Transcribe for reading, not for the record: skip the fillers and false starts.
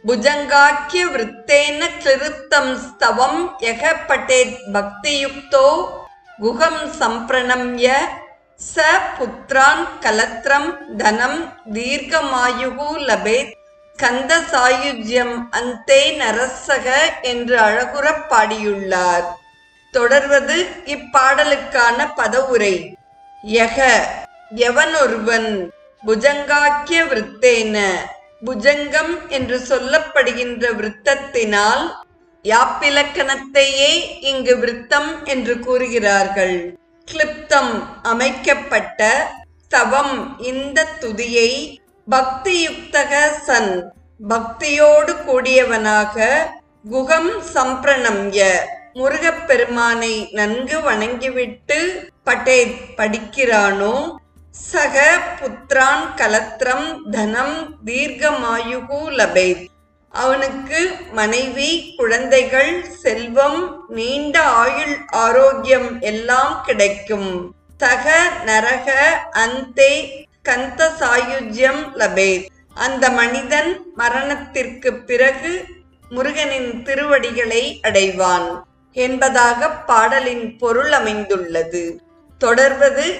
புஜங்காக்கிய விருத்தேன கிருத்தம் ஸ்தவம் யக பட்டேத் பக்தியுக்தோ குகம் சம்பிரணம்ய ச புத்ரான் கலத்ரம் தனம் தீர்க்கமாயுகு லபேத் கந்த சாயுஜ்யம் அந்தே நரசக என்று அழகுறப் பாடியுள்ளார். தொடர்வது இப்பாடலுக்கான பதவுரை. யக எவனொருவன், புஜங்காக்கிய விருத்தேன புஜங்கம் என்று சொல்லப்படுகின்ற விருத்தத்தினால், யாப்பிலக்கணத்தையே இங்கு விருத்தம் என்று கூறுகிறார்கள். கிளிப்தம் அமைக்கப்பட்ட, ஸ்தவம் இந்த துதியை, பக்தியுக்தக சன் பக்தியோடு கூடியவனாக, குகம் சம்பிரணம்ய முருகப்பெருமானை நன்கு வணங்கிவிட்டு, பட்டேத் படிக்கிறானோ, சக புத்ரான் கலத்ரம் தனம் தீர்க்கமாயுகு லபேத் அவனுக்கு மனைவி, குழந்தைகள், செல்வம், நீண்ட ஆயுள், ஆரோக்கியம் எல்லாம் கிடைக்கும். சக நரக அந்தே கந்த சாயுஜ்யம் லபேத் அந்த மனிதன் மரணத்திற்கு பிறகு முருகனின் திருவடிகளை அடைவான் என்பதாக பாடலின் பொருள் அமைந்துள்ளது. தொடர்வது